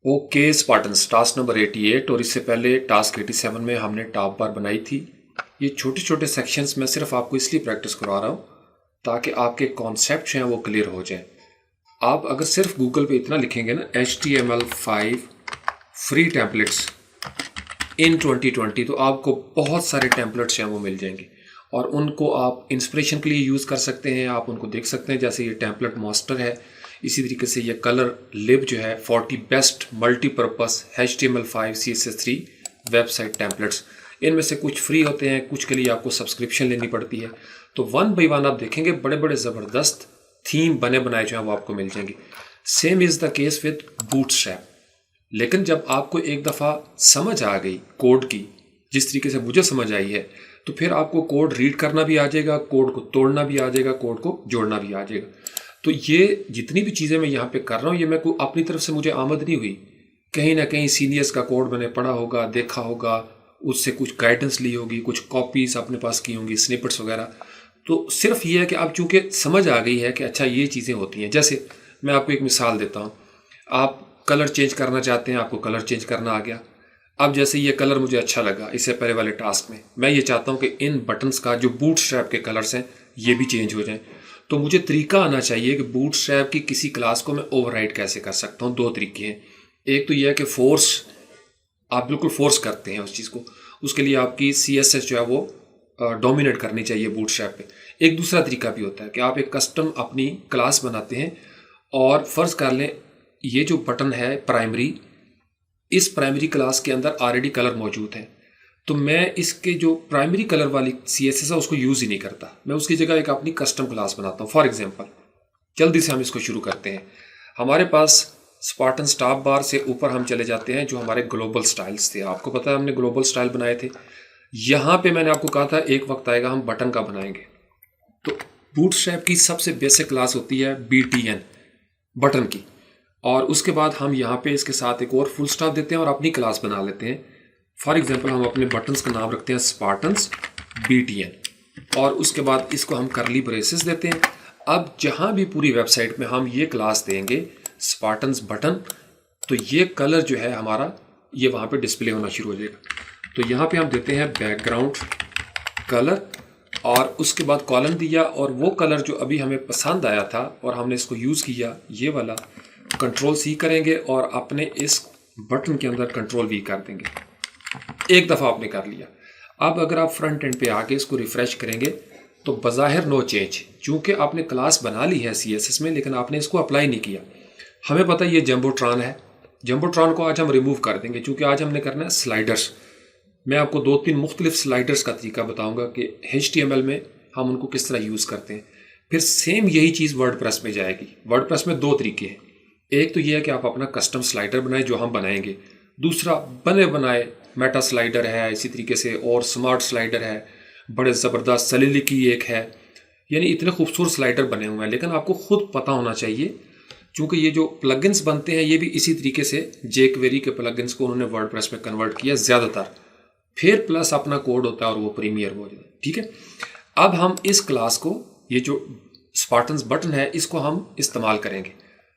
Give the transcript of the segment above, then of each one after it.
Okay Spartans, task number 88 और इससे पहले टास्क 87 में हमने टॉप बार बनाई थी। ये छोटे छोटे सेक्शंस मैं सिर्फ आपको इसलिए प्रैक्टिस करवा रहा हूँ ताकि आपके कॉन्सेप्ट हैं वो क्लियर हो जाएं। आप अगर सिर्फ गूगल पे इतना लिखेंगे ना HTML5 फ्री टेम्पलेट्स इन 2020 तो आपको बहुत सारे टेम्पलेट्स हैं वो मिल जाएंगे और उनको आप इंस्पिरेशन के लिए यूज़ कर सकते हैं। आप उनको देख सकते हैं, जैसे ये टेम्पलेट मास्टर है, इसी तरीके से ये कलर लिब जो है 40 best multipurpose HTML5 CSS3 website templates. इनमें से कुछ फ्री होते हैं, कुछ के लिए आपको सब्सक्रिप्शन लेनी पड़ती है। तो वन बाई वन आप देखेंगे बड़े बड़े ज़बरदस्त थीम बने बनाए जो हैं वो आपको मिल जाएंगे। Same is the case with bootstrap. लेकिन जब आपको एक दफ़ा समझ आ गई कोड की, जिस तरीके से मुझे समझ आई है, तो फिर आपको कोड रीड करना भी आ जाएगा, कोड को तोड़ना भी आ जाएगा, कोड को जोड़ना भी आ जाएगा। तो ये जितनी भी चीज़ें मैं यहाँ पे कर रहा हूँ, ये मैं को अपनी तरफ से मुझे आमद नहीं हुई। कहीं ना कहीं सीनियर्स का कोड मैंने पढ़ा होगा, देखा होगा, उससे कुछ गाइडेंस ली होगी, कुछ कॉपीज अपने पास की होंगी, स्निपेट्स वगैरह। तो सिर्फ ये है कि अब चूंकि समझ आ गई है कि अच्छा ये चीज़ें होती हैं। जैसे मैं आपको एक मिसाल देता हूँ, आप कलर चेंज करना चाहते हैं, आपको कलर चेंज करना आ गया। अब जैसे ये कलर मुझे अच्छा लगा इससे पहले वाले टास्क में, मैं ये चाहता हूँ कि इन बटन्स का जो बूटस्ट्रैप के कलर्स हैं ये भी चेंज हो जाएं। तो मुझे तरीका आना चाहिए कि बूटस्ट्रैप की किसी क्लास को मैं ओवरराइड कैसे कर सकता हूँ। दो तरीके हैं। एक तो यह है कि फोर्स, आप बिल्कुल फोर्स करते हैं उस चीज़ को, उसके लिए आपकी CSS जो है वो डोमिनेट करनी चाहिए बूटस्ट्रैप पे। एक दूसरा तरीका भी होता है कि आप एक कस्टम अपनी क्लास बनाते हैं और फ़र्ज़ कर लें ये जो बटन है प्राइमरी, इस प्राइमरी क्लास के अंदर ऑलरेडी कलर मौजूद है, तो मैं इसके जो प्राइमरी कलर वाली CSS है उसको यूज़ ही नहीं करता। मैं उसकी जगह एक अपनी कस्टम क्लास बनाता हूँ। फॉर एग्जांपल, जल्दी से हम इसको शुरू करते हैं। हमारे पास स्पार्टन टॉप बार से ऊपर हम चले जाते हैं जो हमारे ग्लोबल स्टाइल्स थे। आपको पता है हमने ग्लोबल स्टाइल बनाए थे। यहाँ पे मैंने आपको कहा था एक वक्त आएगा हम बटन का बनाएंगे। तो बूटस्ट्रैप की सबसे बेसिक क्लास होती है BTN, बटन की, और उसके बाद हम यहाँ पे इसके साथ एक और फुल स्टॉप देते हैं और अपनी क्लास बना लेते हैं। फॉर एग्जांपल हम अपने बटन्स का नाम रखते हैं स्पार्टन्स BTN और उसके बाद इसको हम करली ब्रेसेस देते हैं। अब जहाँ भी पूरी वेबसाइट में हम ये क्लास देंगे स्पार्टन्स बटन, तो ये कलर जो है हमारा ये वहाँ पे डिस्प्ले होना शुरू हो जाएगा। तो यहाँ पे हम देते हैं बैकग्राउंड कलर और उसके बाद कॉलम दिया, और वो कलर जो अभी हमें पसंद आया था और हमने इसको यूज़ किया, ये वाला Ctrl+C करेंगे और अपने इस बटन के अंदर Ctrl+V कर देंगे। एक दफ़ा आपने कर लिया। अब अगर आप फ्रंट एंड पे आके इसको रिफ़्रेश करेंगे तो बज़ाहिर नो चेंज, चूँकि आपने क्लास बना ली है CSS में लेकिन आपने इसको अप्लाई नहीं किया। हमें पता है ये जंबोट्रॉन है, जंबोट्रॉन को आज हम रिमूव कर देंगे चूँकि आज हमने करना है स्लाइडर्स। मैं आपको 2-3 मुख्तलिफ स्लाइडर्स का तरीका बताऊँगा कि HTML में हम उनको किस तरह यूज़ करते हैं। फिर सेम यही चीज़ वर्डप्रेस में जाएगी। वर्डप्रेस में दो तरीके हैं। एक तो यह है कि आप अपना कस्टम स्लाइडर बनाएं जो हम बनाएंगे। दूसरा बने बनाए मेटा स्लाइडर है, इसी तरीके से और स्मार्ट स्लाइडर है, बड़े ज़बरदस्त सलीली की एक है, यानी इतने खूबसूरत स्लाइडर बने हुए हैं। लेकिन आपको खुद पता होना चाहिए, क्योंकि ये जो प्लगइन्स बनते हैं ये भी इसी तरीके से jQuery के प्लगइन्स को उन्होंने वर्डप्रेस में कन्वर्ट किया ज़्यादातर, फिर प्लस अपना कोड होता है और वो प्रीमियर हो जाता है। ठीक है, अब हम इस क्लास को, ये जो स्पार्टन्स बटन है, इसको हम इस्तेमाल करेंगे।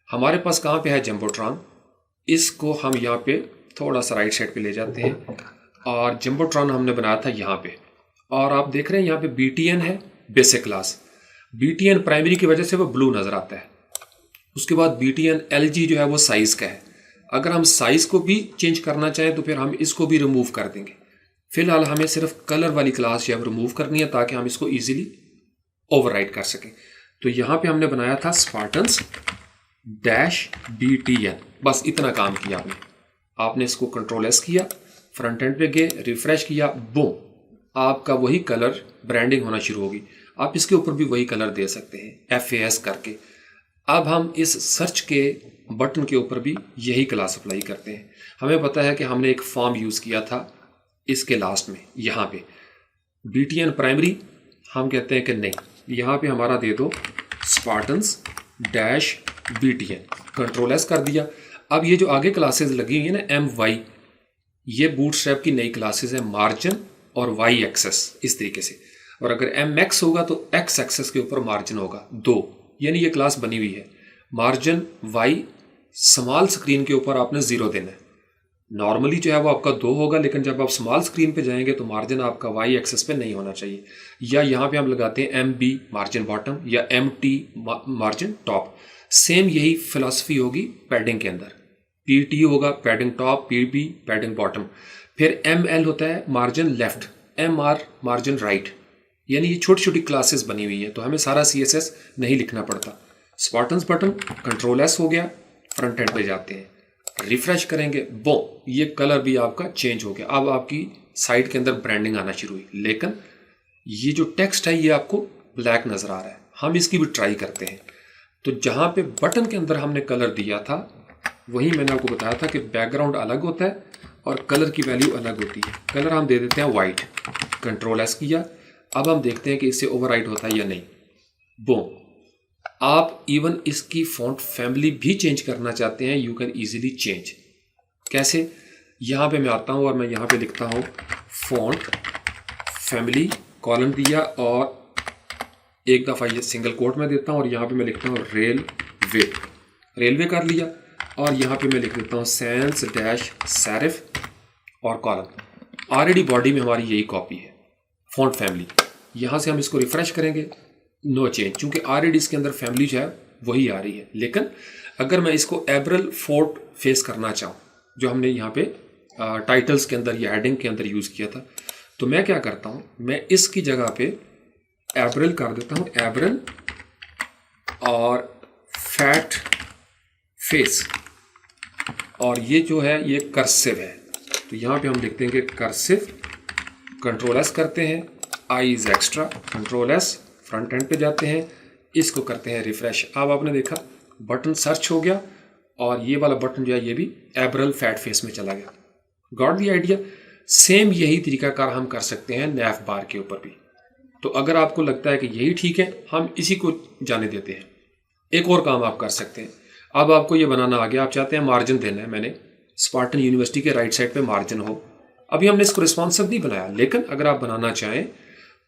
हमारे पास कहाँ पे है जंबोट्रॉन, इसको हम यहाँ पे थोड़ा सा राइट साइड पे ले जाते हैं और जंबोट्रॉन हमने बनाया था यहाँ पे, और आप देख रहे हैं यहाँ पे BTN है बेसिक क्लास। BTN प्राइमरी की वजह से वो ब्लू नज़र आता है। उसके बाद BTN LG जो है वो साइज़ का है। अगर हम साइज़ को भी चेंज करना चाहें तो फिर हम इसको भी रिमूव कर देंगे। फिलहाल हमें सिर्फ कलर वाली क्लास जो है रिमूव करनी है ताकि हम इसको ईजिली ओवरराइड कर सकें। तो यहाँ पे हमने बनाया था स्पार्टन्स -BTN, बस इतना काम किया आपने इसको Ctrl+S किया, फ्रंट एंड पे गए, रिफ्रेश किया, बूम, आपका वही कलर ब्रांडिंग होना शुरू होगी। आप इसके ऊपर भी वही कलर दे सकते हैं FAS करके। अब हम इस सर्च के बटन के ऊपर भी यही क्लास अप्लाई करते हैं। हमें पता है कि हमने एक फॉर्म यूज़ किया था इसके लास्ट में, यहाँ पे BTN प्राइमरी, हम कहते हैं कि नहीं, यहाँ पे हमारा दे दो स्पार्टन्स -BTN, Ctrl+S कर दिया। अब ये जो आगे क्लासेस लगी हुई है ना MY, ये बूटस्ट्रैप की नई क्लासेस है, मार्जिन और Y एक्सेस, इस तरीके से। और अगर MX होगा तो X एक्सेस के ऊपर मार्जिन होगा 2, यानी ये क्लास बनी हुई है। मार्जिन Y स्मॉल स्क्रीन के ऊपर आपने 0 देना है। नॉर्मली जो है वो आपका 2 होगा, लेकिन जब आप स्मॉल स्क्रीन पे जाएंगे तो मार्जिन आपका वाई एक्सेस पे नहीं होना चाहिए। या यहाँ पे हम लगाते हैं MB मार्जिन बॉटम या MT मार्जिन टॉप। सेम यही फिलॉसफी होगी पैडिंग के अंदर। PT होगा padding top, PB padding bottom. फिर ML होता है margin left, MR margin right. यानी ये छोटी छोटी क्लासेस बनी हुई है, तो हमें सारा CSS नहीं लिखना पड़ता। स्पार्टन्स बटन Ctrl S हो गया, फ्रंट एंड पे जाते हैं, रिफ्रेश करेंगे, बो ये कलर भी आपका चेंज हो गया। अब आपकी साइट के अंदर ब्रांडिंग आना शुरू हुई, लेकिन ये जो टेक्स्ट है ये आपको ब्लैक नजर आ रहा है। हम इसकी भी ट्राई करते हैं। तो जहां पे बटन के अंदर हमने कलर दिया था, वही मैंने आपको बताया था कि बैकग्राउंड अलग होता है और कलर की वैल्यू अलग होती है। कलर हम दे देते हैं वाइट, Ctrl S किया। अब हम देखते हैं कि इससे ओवरराइट होता है या नहीं। बूम, आप इवन इसकी फॉन्ट फैमिली भी चेंज करना चाहते हैं, यू कैन इजीली चेंज। कैसे? यहाँ पे मैं आता हूँ और मैं यहाँ पे लिखता हूँ फॉन्ट फैमिली, कॉलन दिया और एक दफ़ा ये सिंगल कोट में देता हूँ और यहाँ पे मैं लिखता हूँ रेलवे कर लिया और यहाँ पे मैं लिख देता हूँ सैंस डैश सैरिफ और कॉलम। ऑलरेडी बॉडी में हमारी यही कॉपी है फॉन्ट फैमिली। यहाँ से हम इसको रिफ्रेश करेंगे, नो चेंज, क्योंकि ऑलरेडी इसके अंदर फैमिली जो है वही आ रही है। लेकिन अगर मैं इसको एब्रल फोर्ट फेस करना चाहूँ, जो हमने यहाँ पे टाइटल्स के अंदर या हेडिंग के अंदर यूज़ किया था, तो मैं क्या करता हूँ, मैं इसकी जगह पे एब्रल कर देता हूँ, एब्रल और फैट फेस, और ये जो है ये कर्सिव है। तो यहाँ पे हम देखते हैं कि कर्सिव, Ctrl S करते हैं, I is extra, Ctrl S, front end पे जाते हैं, इसको करते हैं रिफ्रेश। अब आपने देखा बटन सर्च हो गया और ये वाला बटन जो है ये भी एब्रल फैट फेस में चला गया। Got the idea? सेम यही तरीकाकार हम कर सकते हैं नैफ बार के ऊपर भी। तो अगर आपको लगता है कि यही ठीक है, हम इसी को जाने देते हैं। एक और काम आप कर सकते हैं। अब आपको ये बनाना आ गया, आप चाहते हैं मार्जिन देना है, मैंने स्पार्टन यूनिवर्सिटी के राइट साइड पे मार्जिन हो। अभी हमने इसको रिस्पॉन्सिव नहीं बनाया, लेकिन अगर आप बनाना चाहें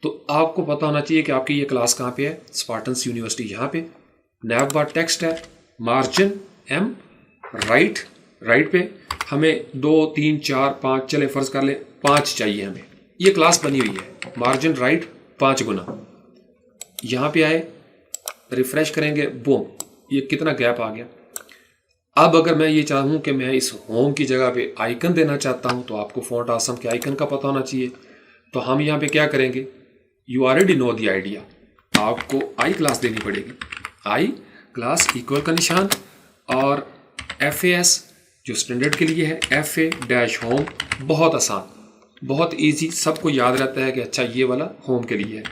तो आपको पता होना चाहिए कि आपकी ये क्लास कहाँ पे है, स्पार्टन्स यूनिवर्सिटी यहाँ पे, नैव बार टेक्स्ट है, मार्जिन M राइट पे हमें 2 3 4 5 चले फर्ज कर ले 5 चाहिए हमें। ये क्लास बनी हुई है, मार्जिन राइट 5 गुना। यहाँ पे आए, रिफ्रेश करेंगे, बूम, ये कितना गैप आ गया। अब अगर मैं ये चाहूँ कि मैं इस होम की जगह पे आइकन देना चाहता हूँ, तो आपको फॉन्ट आसम के आइकन का पता होना चाहिए। तो हम यहाँ पे क्या करेंगे, you already know the idea, आपको आई क्लास देनी पड़ेगी। आई क्लास इक्वल का निशान और FAS जो स्टैंडर्ड के लिए है, FA डैश होम। बहुत आसान, बहुत इजी, सबको याद रहता है कि अच्छा ये वाला होम के लिए है।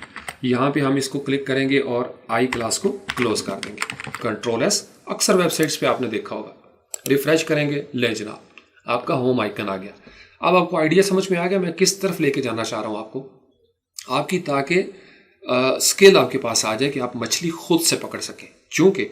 यहाँ पे हम इसको क्लिक करेंगे और आई क्लास को क्लोज कर देंगे, Ctrl S। अक्सर वेबसाइट्स पे आपने देखा होगा। रिफ्रेश करेंगे, ले जनाब, आपका होम आइकन आ गया। अब आपको आइडिया समझ में आ गया मैं किस तरफ लेके जाना चाह रहा हूँ आपकी, ताकि स्किल आपके पास आ जाए कि आप मछली खुद से पकड़ सकें। क्योंकि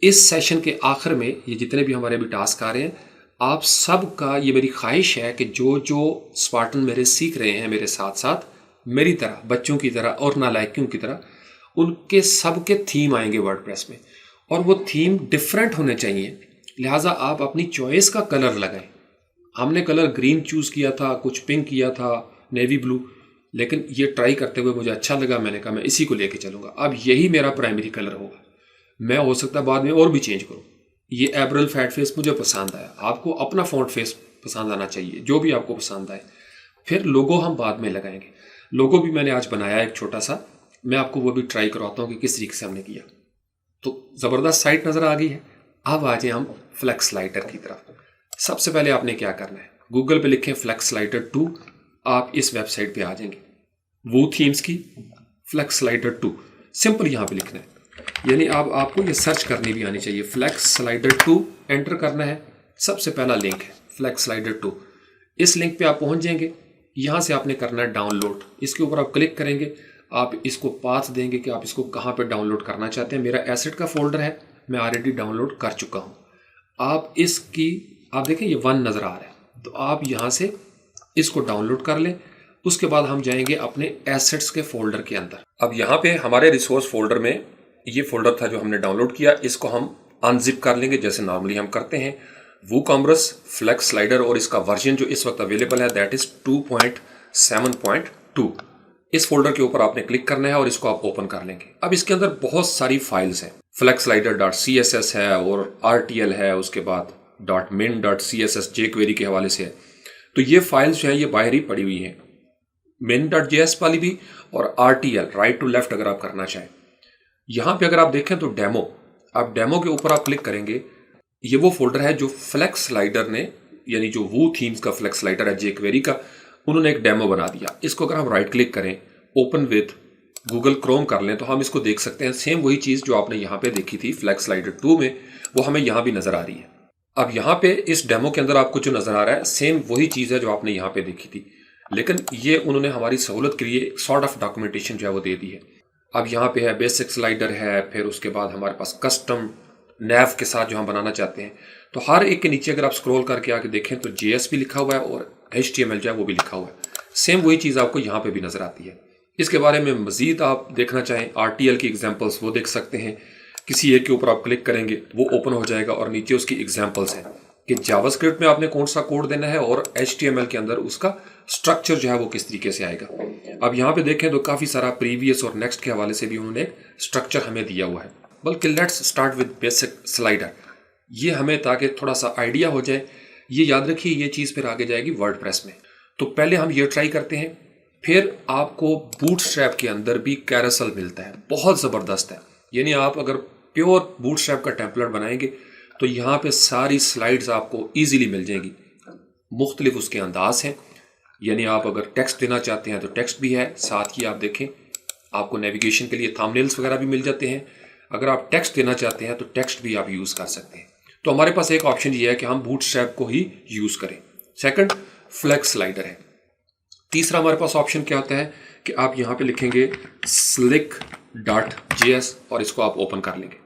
इस सेशन के आखिर में ये जितने भी हमारे अभी टास्क आ रहे हैं, आप सब का ये मेरी ख्वाहिश है कि जो स्पार्टन मेरे सीख रहे हैं मेरे साथ साथ, मेरी तरह, बच्चों की तरह और नालायकों की तरह, उनके सब के थीम आएंगे वर्डप्रेस में, और वो थीम डिफरेंट होने चाहिए। लिहाजा आप अपनी चॉइस का कलर लगाएं। हमने कलर ग्रीन चूज़ किया था, कुछ पिंक किया था, नेवी ब्लू, लेकिन ये ट्राई करते हुए मुझे अच्छा लगा, मैंने कहा मैं इसी को लेके चलूँगा। अब यही मेरा प्राइमरी कलर होगा। मैं हो सकता है बाद में और भी चेंज करूँ। ये एब्रल फैट फेस मुझे पसंद आया, आपको अपना फॉन्ट फेस पसंद आना चाहिए, जो भी आपको पसंद आए। फिर लोगो हम बाद में लगाएंगे। लोगो भी मैंने आज बनाया एक छोटा सा, मैं आपको वो भी ट्राई करवाता हूँ कि किस तरीके से हमने किया। तो ज़बरदस्त साइट नज़र आ गई है। अब आ जाए हम फ्लेक्स स्लाइडर की तरफ। सबसे पहले आपने क्या करना है, गूगल पे लिखें फ्लेक्स स्लाइडर 2, आप इस वेबसाइट पे आ जाएंगे। वो थीम्स की फ्लेक्स स्लाइडर 2 सिंपल यहाँ पे लिखना है, यानी आपको ये सर्च करनी भी आनी चाहिए। फ्लेक्स स्लाइडर 2 एंटर करना है। सबसे पहला लिंक है फ्लेक्स स्लाइडर 2। इस लिंक पे आप पहुँच जाएंगे। यहाँ से आपने करना है डाउनलोड। इसके ऊपर आप क्लिक करेंगे, आप इसको पाथ देंगे कि आप इसको कहाँ पे डाउनलोड करना चाहते हैं। मेरा एसेट का फोल्डर है, मैं ऑलरेडी डाउनलोड कर चुका हूँ। आप देखें ये 1 नज़र आ रहा है, तो आप यहाँ से इसको डाउनलोड कर लें। उसके बाद हम जाएंगे अपने एसेट्स के फोल्डर के अंदर। अब यहाँ पे हमारे रिसोर्स फोल्डर में ये फोल्डर था जो हमने डाउनलोड किया, इसको हम अनजिप कर लेंगे जैसे नॉर्मली हम करते हैं। वूकॉमर्स फ्लेक्स स्लाइडर और इसका वर्जन जो इस वक्त अवेलेबल है दैट इज 2.7.2। इस फोल्डर के ऊपर आपने क्लिक करना है और इसको आप ओपन कर लेंगे। अब इसके अंदर बहुत सारी फाइल्स हैं, flexslider.css है और RTL है, उसके बाद .min.css jQuery के हवाले से है। तो ये फाइल्स जो है ये बाहर ही पड़ी हुई हैं, min.js वाली भी और RTL राइट टू लेफ्ट अगर आप करना चाहें। यहाँ पे अगर आप देखें तो डेमो के ऊपर आप क्लिक करेंगे, ये वो फोल्डर है जो फ्लेक्स स्लाइडर ने, यानी जो वो थीम्स का फ्लेक्स स्लाइडर है jQuery का, उन्होंने एक डेमो बना दिया। इसको अगर हम राइट क्लिक करें, ओपन विद गूगल क्रोम कर लें तो हम इसको देख सकते हैं। सेम वही चीज़ जो आपने यहाँ पे देखी थी फ्लेक्स स्लाइडर 2 में, वो हमें यहाँ भी नज़र आ रही है। अब यहाँ पे इस डेमो के अंदर आपको जो नज़र आ रहा है सेम वही चीज़ है जो आपने यहाँ पे देखी थी, लेकिन ये उन्होंने हमारी सहूलत के लिए सॉर्ट ऑफ डॉक्यूमेंटेशन जो है वो दे दी है। अब यहाँ पे है बेसिक स्लाइडर है, फिर उसके बाद हमारे पास कस्टम नैव के साथ जो हम बनाना चाहते हैं। तो हर एक के नीचे अगर आप स्क्रॉल करके आके देखें तो JS भी लिखा हुआ है और HTML जो है वो भी लिखा हुआ है। सेम वही चीज़ आपको यहाँ पे भी नज़र आती है। इसके बारे में मज़ीद आप देखना चाहें RTL की एग्जांपल्स वो देख सकते हैं। किसी एक के ऊपर आप क्लिक करेंगे वो ओपन हो जाएगा और नीचे उसकी एग्जांपल्स हैं कि जावास्क्रिप्ट में आपने कौन सा कोड देना है और HTML के अंदर उसका स्ट्रक्चर जो है वो किस तरीके से आएगा। अब यहाँ पे देखें तो काफ़ी सारा प्रीवियस और नेक्स्ट के हवाले से भी उन्होंने एक स्ट्रक्चर हमें दिया हुआ है। बल्कि let's start with basic slider, ये हमें ताकि थोड़ा सा आइडिया हो जाए। ये याद रखिए ये चीज़ फिर आगे जाएगी वर्डप्रेस में। तो पहले हम ये ट्राई करते हैं, फिर आपको बूटस्ट्रैप के अंदर भी कैरोसेल मिलता है, बहुत ज़बरदस्त है। यानी आप अगर प्योर बूटस्ट्रैप का टेम्पलेट बनाएंगे तो यहाँ पे सारी स्लाइड्स आपको ईजीली मिल जाएंगी। मुख्तलिफ उसके अंदाज हैं, यानी आप अगर टेक्स्ट देना चाहते हैं तो टेक्स्ट भी है, साथ ही आप देखें आपको नेविगेशन के लिए थंबनेल्स वगैरह भी मिल जाते हैं। अगर आप टेक्स्ट देना चाहते हैं तो टेक्स्ट भी आप यूज़ कर सकते हैं। तो हमारे पास एक ऑप्शन ये है कि हम बूटस्ट्रैप को ही यूज़ करें। सेकंड फ्लेक्स स्लाइडर है। तीसरा हमारे पास ऑप्शन क्या होता है कि आप यहाँ पे लिखेंगे slick.js और इसको आप ओपन कर लेंगे।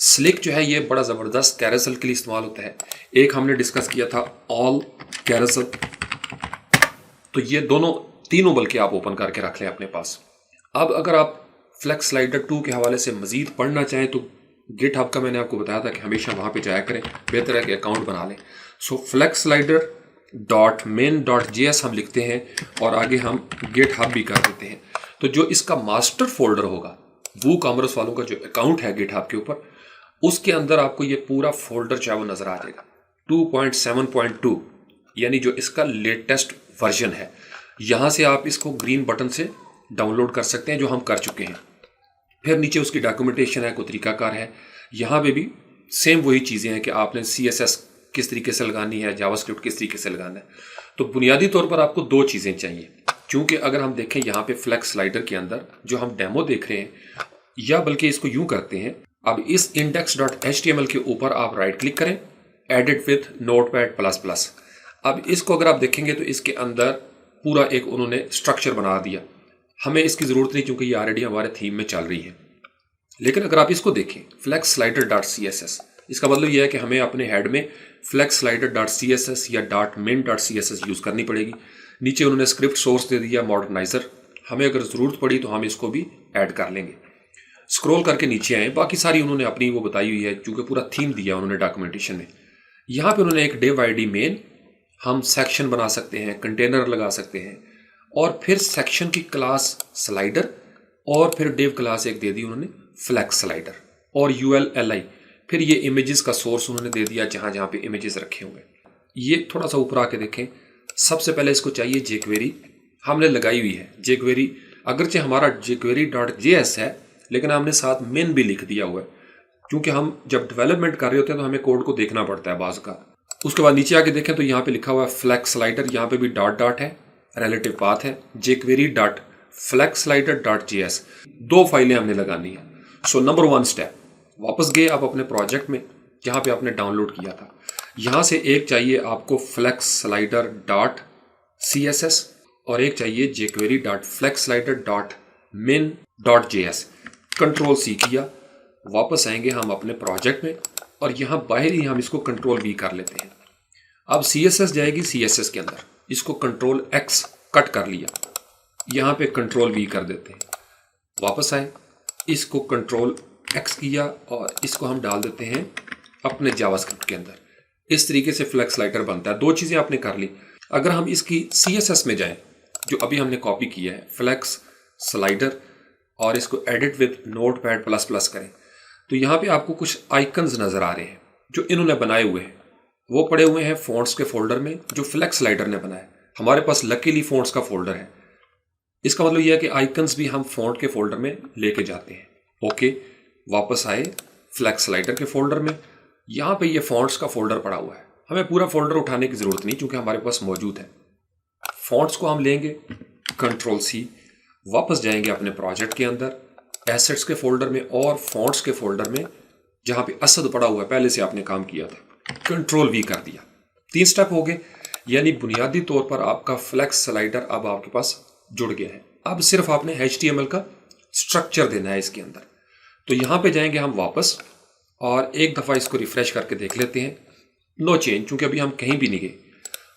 स्लिक जो है ये बड़ा ज़बरदस्त कैरोसेल के लिए इस्तेमाल होता है। एक हमने डिस्कस किया था ऑल कैरोसेल, तो ये तीनों बल्कि आप ओपन करके रख लें अपने पास। अब अगर आप फ्लेक्स स्लाइडर 2 के हवाले से मज़ीद पढ़ना चाहें तो गिटहब का मैंने आपको बताया था कि हमेशा वहाँ पे जाया करें, बेहतर है कि अकाउंट बना लें। सो flexslider.main.js हम लिखते हैं और आगे हम गिटहब भी कर देते हैं। तो जो इसका मास्टर फोल्डर होगा, वूकॉमर्स वालों का जो अकाउंट है गिटहब के ऊपर, उसके अंदर आपको ये पूरा फोल्डर जो है वो नज़र आ जाएगा। 2.7.2 यानी जो इसका लेटेस्ट वर्जन है। यहाँ से आप इसको ग्रीन बटन से डाउनलोड कर सकते हैं, जो हम कर चुके हैं। फिर नीचे उसकी डॉक्यूमेंटेशन है, कोई तरीकाकार है। यहाँ पे भी सेम वही चीज़ें हैं कि आपने CSS किस तरीके से लगानी है, जावास्क्रिप्ट किस तरीके से लगाना है। तो बुनियादी तौर पर आपको दो चीज़ें चाहिए, क्योंकि अगर हम देखें यहाँ पे फ्लेक्स स्लाइडर के अंदर जो हम डेमो देख रहे हैं, या बल्कि इसको यूँ करते हैं, अब इस index.html के ऊपर आप राइट क्लिक करें, एडिट विथ notepad++। अब इसको अगर आप देखेंगे तो इसके अंदर पूरा एक उन्होंने स्ट्रक्चर बना दिया। हमें इसकी ज़रूरत नहीं क्योंकि ये ऑलरेडी हमारे थीम में चल रही है। लेकिन अगर आप इसको देखें flexslider.css, इसका मतलब यह है कि हमें अपने हेड में flexslider.css या .min.css यूज़ करनी पड़ेगी। नीचे उन्होंने स्क्रिप्ट सोर्स दे दिया मॉडर्नाइजर, हमें अगर ज़रूरत पड़ी तो हम इसको भी ऐड कर लेंगे। स्क्रॉल करके नीचे आए, बाकी सारी उन्होंने अपनी वो बताई हुई है, क्योंकि पूरा थीम दिया उन्होंने डॉक्यूमेंटेशन में। यहाँ पे उन्होंने एक div id मेन, हम सेक्शन बना सकते हैं, कंटेनर लगा सकते हैं, और फिर सेक्शन की क्लास स्लाइडर, और फिर div क्लास एक दे दी उन्होंने फ्लेक्स स्लाइडर, और ULLI, फिर ये इमेजेस का सोर्स उन्होंने दे दिया जहाँ जहाँ पे इमेजेस रखे हुए। ये थोड़ा सा ऊपर आके देखें, सबसे पहले इसको चाहिए jQuery, हमने लगाई हुई है jQuery। अगरचे हमारा jQuery.js है, लेकिन हमने साथ min भी लिख दिया हुआ है, क्योंकि हम जब डेवलपमेंट कर रहे होते हैं तो हमें कोड को देखना पड़ता है बाज़ का। उसके बाद नीचे आके देखें तो यहाँ पे लिखा हुआ है फ्लेक्स स्लाइडर, यहाँ पे भी डॉट है, रिलेटिव पाथ है, jQuery.flexslider.js। दो फाइलें हमने लगानी है। सो नंबर 1 स्टेप, वापस गए आप अपने प्रोजेक्ट में जहाँ पे आपने डाउनलोड किया था। यहाँ से एक चाहिए आपको flexslider.css और एक चाहिए jQuery.flexslider.min.js। कंट्रोल C किया, वापस आएंगे हम अपने प्रोजेक्ट में और यहाँ बाहर ही हम इसको कंट्रोल V कर लेते हैं। अब CSS जाएगी CSS के अंदर, इसको कंट्रोल X कट कर लिया, यहाँ पे कंट्रोल V कर देते हैं। वापस आए, इसको कंट्रोल X किया और इसको हम डाल देते हैं अपने जावास्क्रिप्ट के अंदर। इस तरीके से फ्लेक्स स्लाइडर बनता है। दो चीज़ें आपने कर ली। अगर हम इसकी CSS में जाएं, जो अभी हमने कॉपी किया है फ्लेक्स स्लाइडर, और इसको edit with notepad plus plus करें, तो यहाँ पे आपको कुछ आइकन्स नज़र आ रहे हैं जो इन्होंने बनाए हुए हैं। वो पड़े हुए हैं फ़ॉन्ट्स के फोल्डर में जो फ्लेक्स स्लाइडर ने बनाया। हमारे पास लकीली फ़ॉन्ट्स का फोल्डर है। इसका मतलब यह है कि आइकन्स भी हम फ़ॉन्ट के फोल्डर में लेके जाते हैं। ओके, वापस आए फ्लेक्स स्लाइडर के फोल्डर में। यहाँ पे ये फ़ॉन्ट्स का फोल्डर पड़ा हुआ है। हमें पूरा फोल्डर उठाने की ज़रूरत नहीं क्योंकि हमारे पास मौजूद है। फ़ॉन्ट्स को हम लेंगे, Ctrl+C, वापस जाएंगे अपने प्रोजेक्ट के अंदर, एसेट्स के फोल्डर में और फ़ॉन्ट्स के फोल्डर में जहाँ पे असद पड़ा हुआ है, पहले से आपने काम किया था, Ctrl+V कर दिया। 3 स्टेप हो गए, यानी बुनियादी तौर पर आपका फ्लेक्स स्लाइडर अब आपके पास जुड़ गया है। अब सिर्फ आपने HTML का स्ट्रक्चर देना है इसके अंदर। तो यहाँ पे जाएंगे हम वापस और एक दफ़ा इसको रिफ्रेश करके देख लेते हैं। नो चेंज, क्योंकि अभी हम कहीं भी नहीं गए।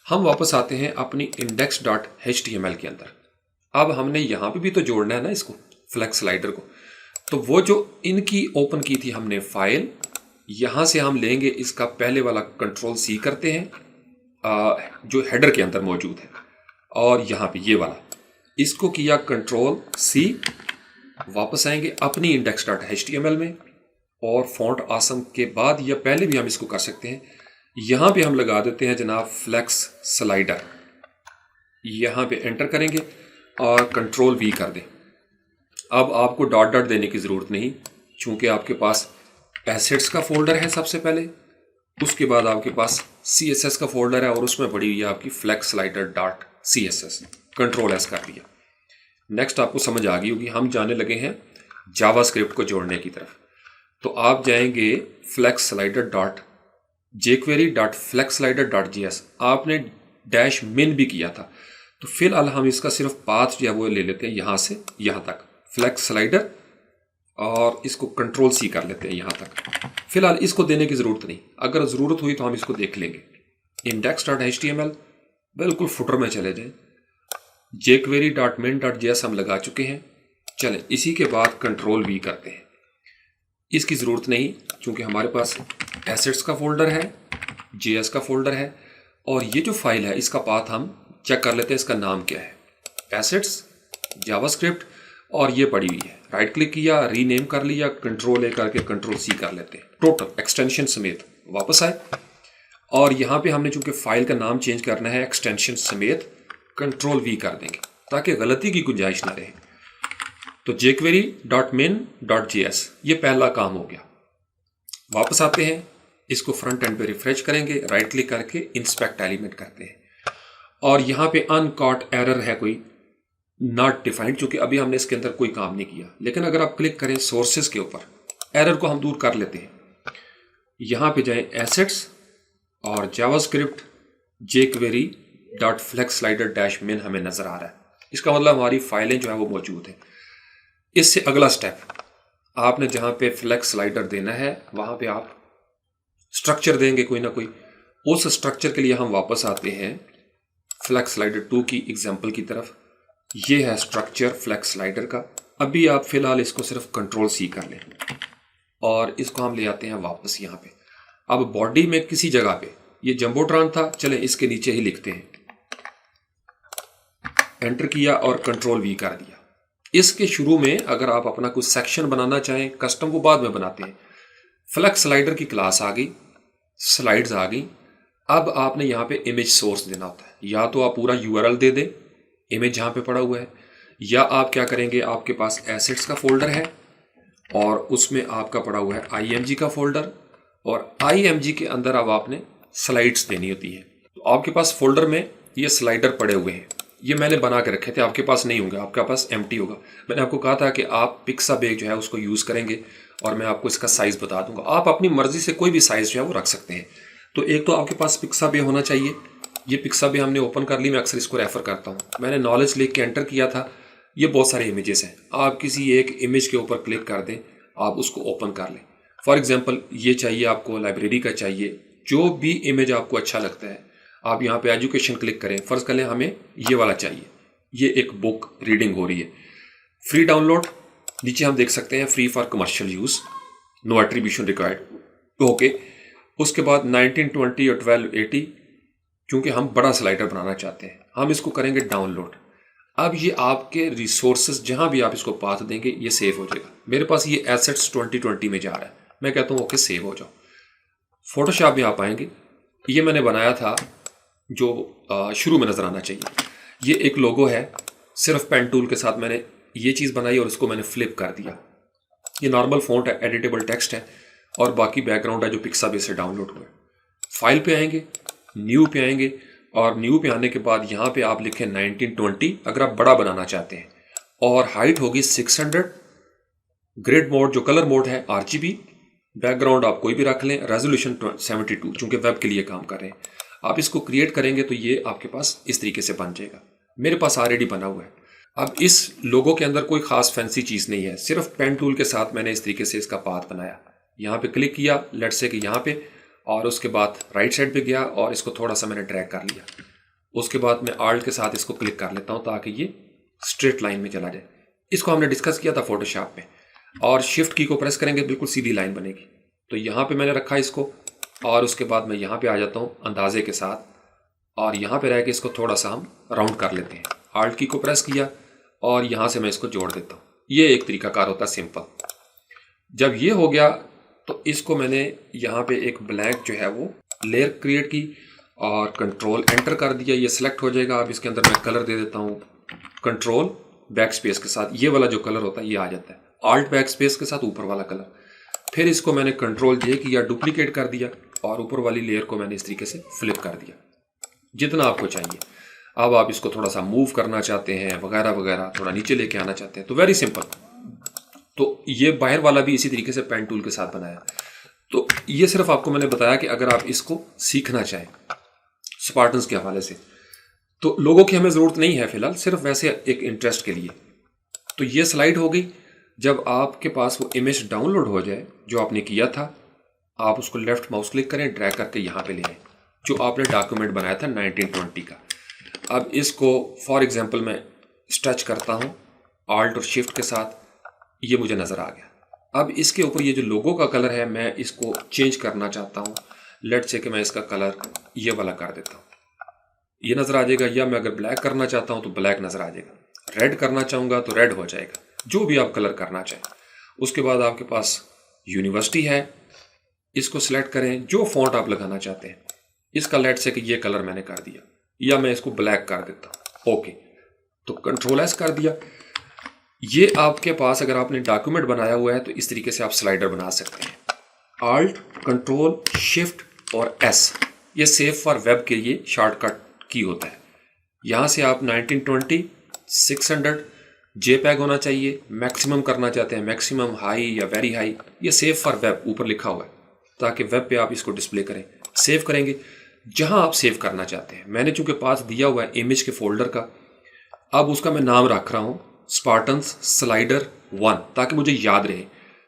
हम वापस आते हैं अपनी index.html के अंदर। अब हमने यहाँ पे भी तो जोड़ना है ना इसको, फ्लेक्स स्लाइडर को। तो वो जो इनकी ओपन की थी हमने फाइल, यहाँ से हम लेंगे इसका पहले वाला Ctrl+C करते हैं, जो हेडर के अंदर मौजूद है, और यहाँ पे ये वाला इसको किया Ctrl+C। वापस आएंगे अपनी index.html में, और फॉन्ट आसम के बाद या पहले भी हम इसको कर सकते हैं, यहाँ पे हम लगा देते हैं जनाब फ्लेक्स स्लाइडर। यहाँ पे एंटर करेंगे और Ctrl+V कर दें। अब आपको डॉट डॉट देने की ज़रूरत नहीं, चूँकि आपके पास एसेट्स का फोल्डर है सबसे पहले, उसके बाद आपके पास CSS का फोल्डर है और उसमें पड़ी हुई है आपकी flex slider dot CSS। Ctrl+S कर दिया। नेक्स्ट आपको समझ आ गई होगी, हम जाने लगे हैं जावास्क्रिप्ट को जोड़ने की तरफ। तो आप जाएंगे flex slider dot jQuery dot flex slider dot JS। आपने -min भी किया था, तो फिलहाल हम इसका सिर्फ पाथ जो है वो ले लेते हैं यहाँ से यहाँ तक, फ्लेक्स स्लाइडर, और इसको Ctrl+C कर लेते हैं यहाँ तक। फिलहाल इसको देने की ज़रूरत नहीं, अगर ज़रूरत हुई तो हम इसको देख लेंगे। index.html बिल्कुल फुटर में चले जाएं, jQuery dot min dot JS हम लगा चुके हैं। चलें, इसी के बाद Ctrl+V करते हैं। इसकी ज़रूरत नहीं, क्योंकि हमारे पास एसेट्स का फोल्डर है, JS का फोल्डर है, और ये जो फाइल है इसका पाथ हम चेक कर लेते हैं, इसका नाम क्या है, एसेट्स जावास्क्रिप्ट, और ये पड़ी हुई है। राइट क्लिक किया, रीनेम कर लिया, Ctrl+A करके Ctrl+C कर लेते हैं, टोटल एक्सटेंशन समेत। वापस आए और यहाँ पे हमने चूंकि फाइल का नाम चेंज करना है एक्सटेंशन समेत, Ctrl+V कर देंगे ताकि गलती की गुंजाइश ना रहे। तो jQuery dot min dot JS ये पहला काम हो गया। वापस आते हैं, इसको फ्रंट एंड पे रिफ्रेश करेंगे, राइट क्लिक करके इंस्पेक्ट एलिमेंट करते हैं, और यहाँ पे अनकॉट एरर है कोई, नॉट डिफाइंड, क्योंकि अभी हमने इसके अंदर कोई काम नहीं किया। लेकिन अगर आप क्लिक करें सोर्सेज के ऊपर, एरर को हम दूर कर लेते हैं। यहाँ पे जाएं एसेट्स और javascript jQuery dot flex slider dash min हमें नजर आ रहा है। इसका मतलब हमारी फाइलें जो है वो मौजूद है। इससे अगला स्टेप, आपने जहाँ पे फ्लेक्स स्लाइडर देना है वहाँ पे आप स्ट्रक्चर देंगे कोई ना कोई। उस स्ट्रक्चर के लिए हम वापस आते हैं फ्लेक्स स्लाइडर 2 की एग्जांपल की तरफ। ये है स्ट्रक्चर फ्लेक्स स्लाइडर का। अभी आप फिलहाल इसको सिर्फ Ctrl+C कर लें और इसको हम ले आते हैं वापस यहाँ पे। अब बॉडी में किसी जगह पे ये जंबोट्रॉन था, चले इसके नीचे ही लिखते हैं, एंटर किया और Ctrl+V कर दिया। इसके शुरू में अगर आप अपना कुछ सेक्शन बनाना चाहें, कस्टम वो बाद में बनाते हैं। फ्लेक्स स्लाइडर की क्लास आ गई, स्लाइड्स आ गई। अब आपने यहाँ पे इमेज सोर्स देना होता है। या तो आप पूरा URL दे दें इमेज जहाँ पे पड़ा हुआ है, या आप क्या करेंगे, आपके पास एसेट्स का फोल्डर है और उसमें आपका पड़ा हुआ है IMG का फोल्डर, और IMG के अंदर अब आपने स्लाइड्स देनी होती है। तो आपके पास फोल्डर में ये स्लाइडर पड़े हुए हैं, ये मैंने बना के रखे थे, आपके पास नहीं होंगे, आपके पास एम्प्टी होगा। मैंने आपको कहा था कि आप पिक्साबे जो है उसको यूज़ करेंगे और मैं आपको इसका साइज़ बता दूंगा। आप अपनी मर्जी से कोई भी साइज़ जो है वो रख सकते हैं। तो एक तो आपके पास पिक्साबे होना चाहिए। ये पिक्साबे हमने ओपन कर ली, मैं अक्सर इसको रेफ़र करता हूँ। मैंने नॉलेज लिख के एंटर किया था। ये बहुत सारे इमेजेस हैं, आप किसी एक इमेज के ऊपर क्लिक कर दें, आप उसको ओपन कर लें। फॉर एग्जाम्पल ये चाहिए आपको, लाइब्रेरी का चाहिए, जो भी इमेज आपको अच्छा लगता है आप यहाँ पे एजुकेशन क्लिक करें। फ़र्ज़ कर लें हमें ये वाला चाहिए, ये एक बुक रीडिंग हो रही है, फ्री डाउनलोड, नीचे हम देख सकते हैं free for commercial use, no attribution required. Okay, उसके बाद 1920 और 1280, क्योंकि हम बड़ा स्लाइडर बनाना चाहते हैं, हम इसको करेंगे डाउनलोड। अब ये आपके रिसोर्सेज जहां भी आप इसको पाथ देंगे ये सेव हो जाएगा। मेरे पास ये एसेट्स 2020 में जा रहा है, मैं कहता हूँ ओके सेव हो जाओ। फोटोशॉप में आप आएंगे, ये मैंने बनाया था जो शुरू में नज़र आना चाहिए। ये एक लोगो है, सिर्फ पेन टूल के साथ मैंने ये चीज़ बनाई और इसको मैंने फ्लिप कर दिया। ये नॉर्मल फ़ॉन्ट है, एडिटेबल टेक्स्ट है और बाकी बैकग्राउंड है जो पिक्साबेस से डाउनलोड हुआ है। फाइल पे आएंगे, न्यू पे आएंगे और न्यू पे आने के बाद यहाँ पे आप लिखें 1920 अगर आप बड़ा बनाना चाहते हैं, और हाइट होगी 600, ग्रिड मोड जो कलर मोड है RGB, बैकग्राउंड आप कोई भी रख लें, रेजोल्यूशन 72, चूंकि वेब के लिए काम कर रहे हैं। आप इसको क्रिएट करेंगे तो ये आपके पास इस तरीके से बन जाएगा। मेरे पास ऑलरेडी बना हुआ है। अब इस लोगो के अंदर कोई खास फैंसी चीज़ नहीं है, सिर्फ पेन टूल के साथ मैंने इस तरीके से इसका पाथ बनाया। यहाँ पे क्लिक किया, लेट्स से कि यहाँ पे, और उसके बाद राइट साइड पे गया और इसको थोड़ा सा मैंने ड्रैग कर लिया। उसके बाद मैं आल्ट के साथ इसको क्लिक कर लेता हूँ ताकि ये स्ट्रेट लाइन में चला जाए। इसको हमने डिस्कस किया था फोटोशॉप में, और शिफ्ट की को प्रेस करेंगे बिल्कुल सीधी लाइन बनेगी। तो यहाँ पे मैंने रखा इसको, और उसके बाद मैं यहाँ पे आ जाता हूँ अंदाजे के साथ, और यहाँ पे रह के इसको थोड़ा सा हम राउंड कर लेते हैं। आल्ट की को प्रेस किया और यहाँ से मैं इसको जोड़ देता हूँ। ये एक तरीकाकार होता है सिंपल। जब ये हो गया तो इसको मैंने यहाँ पे एक ब्लैंक जो है वो लेयर क्रिएट की और कंट्रोल एंटर कर दिया, ये सिलेक्ट हो जाएगा। अब इसके अंदर मैं कलर दे देता हूँ, कंट्रोल बैक स्पेस के साथ ये वाला जो कलर होता है ये आ जाता है, आल्ट बैक स्पेस के साथ ऊपर वाला कलर। फिर इसको मैंने कंट्रोल J किया, डुप्लीकेट कर दिया, और ऊपर वाली लेयर को मैंने इस तरीके से फ्लिप कर दिया जितना आपको चाहिए। अब आप इसको थोड़ा सा मूव करना चाहते हैं वगैरह वगैरह, थोड़ा नीचे लेके आना चाहते हैं तो वेरी सिंपल। तो ये बाहर वाला भी इसी तरीके से पेन टूल के साथ बनाया। तो ये सिर्फ आपको मैंने बताया कि अगर आप इसको सीखना चाहें स्पार्टन्स के हवाले से, तो लोगों की हमें ज़रूरत नहीं है फिलहाल, सिर्फ वैसे एक इंटरेस्ट के लिए। तो ये स्लाइड हो गई। जब आपके पास वो इमेज डाउनलोड हो जाए जो आपने किया था, आप उसको लेफ्ट माउस क्लिक करें, ड्रैग करके यहाँ पे ले आए जो आपने डॉक्यूमेंट बनाया था 1920 का। अब इसको फॉर एग्जांपल मैं स्ट्रेच करता हूँ आल्ट और शिफ्ट के साथ, ये मुझे नज़र आ गया। अब इसके ऊपर ये जो लोगो का कलर है मैं इसको चेंज करना चाहता हूँ। लेट्स से कि मैं इसका कलर ये वाला कर देता हूँ, ये नज़र आ जाएगा। या मैं अगर ब्लैक करना चाहता हूँ तो ब्लैक नज़र आ जाएगा, रेड करना चाहूँगा तो रेड हो जाएगा, जो भी आप कलर करना चाहें। उसके बाद आपके पास यूनिवर्सिटी है, इसको सिलेक्ट करें, जो फॉन्ट आप लगाना चाहते हैं। इसका लेट्स से कि ये कलर मैंने कर दिया, या मैं इसको ब्लैक कर देता हूँ, ओके। तो कंट्रोल S कर दिया। ये आपके पास अगर आपने डॉक्यूमेंट बनाया हुआ है तो इस तरीके से आप स्लाइडर बना सकते हैं। आल्ट, कंट्रोल, शिफ्ट और S, ये सेव फॉर वेब के लिए शॉर्टकट की होता है। यहाँ से आप 1920, 600 JPEG होना चाहिए, मैक्सिमम करना चाहते हैं मैक्सिमम, हाई या वेरी हाई, ये सेव फॉर वेब ऊपर लिखा हुआ है ताकि वेब पे आप इसको डिस्प्ले करें। सेव करेंगे जहां आप सेव करना चाहते हैं। मैंने चूंकि पास दिया हुआ है इमेज के फोल्डर का, अब उसका मैं नाम रख रहा हूं स्पार्टन्स स्लाइडर 1 ताकि मुझे याद रहे।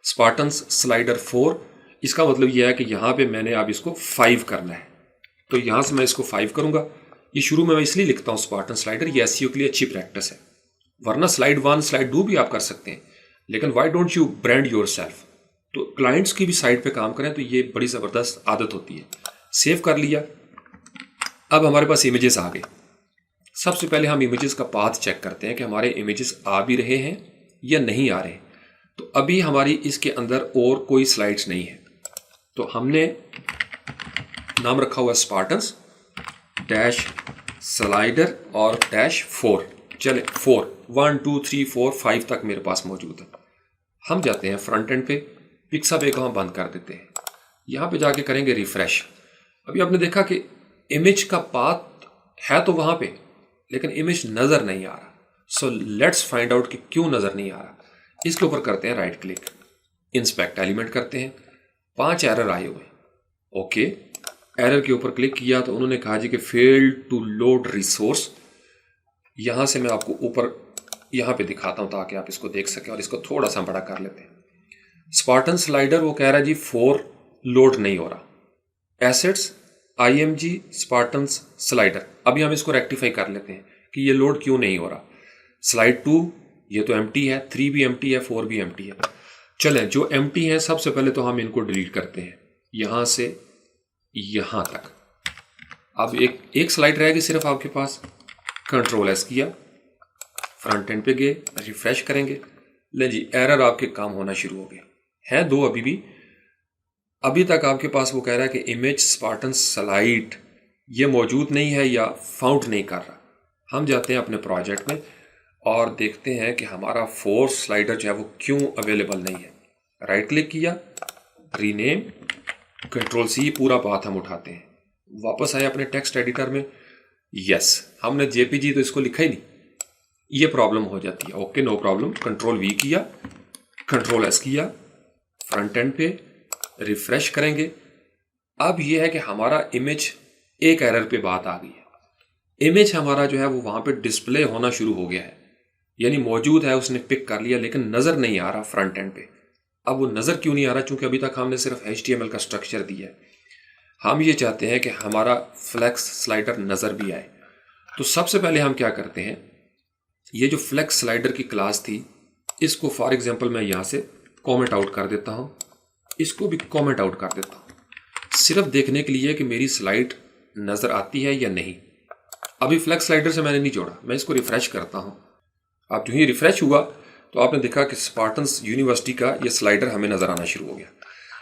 स्पार्टन्स स्लाइडर 4, इसका मतलब यह है कि यहाँ पे मैंने अब इसको 5 करना है, तो यहाँ से मैं इसको 5 करूँगा। ये शुरू में मैं इसलिए लिखता हूँ स्पार्टन स्लाइडर, ये SEO के लिए अच्छी प्रैक्टिस है, वरना स्लाइड 1 स्लाइड 2 भी आप कर सकते हैं, लेकिन why don't you brand your self. तो क्लाइंट्स की भी साइट पे काम करें तो ये बड़ी ज़बरदस्त आदत होती है। सेव कर लिया। अब हमारे पास इमेजेस आ गए। सबसे पहले हम इमेजेस का पाथ चेक करते हैं कि हमारे इमेजेस आ भी रहे हैं या नहीं आ रहे। तो अभी हमारी इसके अंदर और कोई स्लाइड्स नहीं है, तो हमने नाम रखा हुआ स्पार्टन्स डैश स्लाइडर और डैश 4। चले 4, 1 2 3 4 5 तक मेरे पास मौजूद है। हम जाते हैं फ्रंट एंड पे, पिक्साबे को हम बंद कर देते हैं, यहाँ पे जाके करेंगे रिफ्रेश। अभी आपने देखा कि इमेज का पाथ है तो वहाँ पे, लेकिन इमेज नज़र नहीं आ रहा। सो लेट्स फाइंड आउट कि क्यों नज़र नहीं आ रहा। इसके ऊपर करते हैं राइट क्लिक, इंस्पेक्ट एलिमेंट करते हैं, 5 एरर आए हुए। ओके, एरर के ऊपर क्लिक किया तो उन्होंने कहा जी कि फेल्ड टू लोड रिसोर्स। यहाँ से मैं आपको ऊपर यहाँ पे दिखाता हूँ ताकि आप इसको देख सकें, और इसको थोड़ा सा बड़ा कर लेते हैं। स्पार्टन स्लाइडर वो कह रहा है जी 4 लोड नहीं हो रहा। एसेट्स IMG स्पार्टन स्लाइडर, अभी हम इसको रेक्टिफाई कर लेते हैं कि ये लोड क्यों नहीं हो रहा। स्लाइड 2 ये तो एम्प्टी है, 3 भी एम्प्टी है, 4 भी एम्प्टी है। चलें जो एम्प्टी है सबसे पहले तो हम इनको डिलीट करते हैं। यहाँ से यहां तक। अब एक स्लाइड रहेगी सिर्फ आपके पास। कंट्रोल एस किया, फ्रंट एंड पे गए, रिफ्रेश करेंगे, ले जी एरर आपके काम होना शुरू हो गए हैं। दो अभी तक आपके पास वो कह रहा है कि इमेज स्पार्टन स्लाइड ये मौजूद नहीं है या फाउंड नहीं कर रहा। हम जाते हैं अपने प्रोजेक्ट में और देखते हैं कि हमारा फोर्स स्लाइडर जो है वो क्यों अवेलेबल नहीं है। राइट क्लिक किया, रीनेम, कंट्रोल सी, पूरा बात हम उठाते हैं। वापस आए अपने टेक्स्ट एडिटर में, यस हमने जेपीजी तो इसको लिखा ही नहीं, ये प्रॉब्लम हो जाती है। Okay no problem, control V किया, कंट्रोल एस किया, फ्रंट एंड पे रिफ्रेश करेंगे। अब यह है कि हमारा इमेज एक एरर पे बात आ गई है। इमेज हमारा जो है वो वहां पे डिस्प्ले होना शुरू हो गया है, यानी मौजूद है, उसने पिक कर लिया, लेकिन नजर नहीं आ रहा फ्रंट एंड पे। अब वो नजर क्यों नहीं आ रहा? क्योंकि अभी तक हमने सिर्फ HTML का स्ट्रक्चर दिया है। हम ये चाहते हैं कि हमारा फ्लेक्स स्लाइडर नजर भी आए। तो सबसे पहले हम क्या करते हैं, ये जो फ्लेक्स स्लाइडर की क्लास थी इसको फॉर एग्जांपल मैं यहां से कमेंट आउट कर देता हूं, इसको भी कमेंट आउट कर देता हूं, सिर्फ देखने के लिए कि मेरी स्लाइड नजर आती है या नहीं। अभी फ्लेक्स स्लाइडर से मैंने नहीं जोड़ा, मैं इसको रिफ्रेश करता हूं। अब जो ही रिफ्रेश हुआ तो आपने देखा कि स्पार्टन्स यूनिवर्सिटी का ये स्लाइडर हमें नजर आना शुरू हो गया।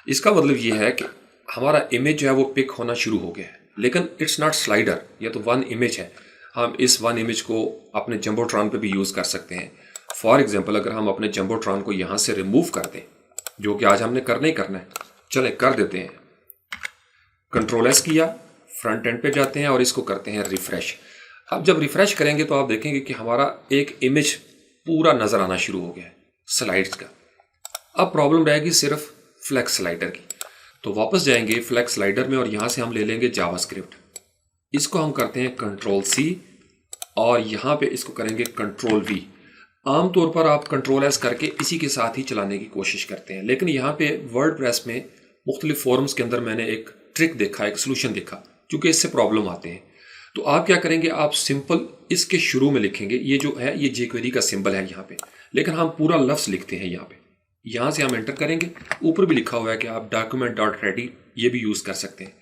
इसका मतलब ये है कि हमारा इमेज जो है वो पिक होना शुरू हो गया है, लेकिन इट्स नॉट स्लाइडर, ये तो वन इमेज है। हम इस वन इमेज को अपने जंबोट्रॉन पे भी यूज़ कर सकते हैं। फॉर एग्जांपल अगर हम अपने जंबोट्रॉन को यहाँ से रिमूव कर दें, जो कि आज हमने करना ही करना है, चले कर देते हैं। कंट्रोल एस किया, फ्रंट एंड पे जाते हैं और इसको करते हैं रिफ्रेश। अब जब रिफ्रेश करेंगे तो आप देखेंगे कि हमारा एक इमेज पूरा नजर आना शुरू हो गया है स्लाइड्स का। अब प्रॉब्लम रहेगी सिर्फ फ्लेक्स स्लाइडर की। तो वापस जाएंगे फ्लेक्स स्लाइडर में और यहां से हम ले लेंगे जावास्क्रिप्ट। इसको हम करते हैं कंट्रोल सी और यहां पे इसको करेंगे कंट्रोल वी। आमतौर पर आप कंट्रोल एस करके इसी के साथ ही चलाने की कोशिश करते हैं, लेकिन यहाँ पे वर्डप्रेस में मुख्तलिफ फोरम्स के अंदर मैंने एक ट्रिक देखा, एक सोल्यूशन देखा, क्योंकि इससे प्रॉब्लम आते हैं। तो आप क्या करेंगे, आप सिंपल इसके शुरू में लिखेंगे, ये जो है ये jQuery का सिंबल है यहाँ पे, लेकिन हम पूरा लफ्ज लिखते हैं यहाँ पे। यहाँ से हम एंटर करेंगे, ऊपर भी लिखा हुआ है कि आप document.ready ये भी यूज़ कर सकते हैं,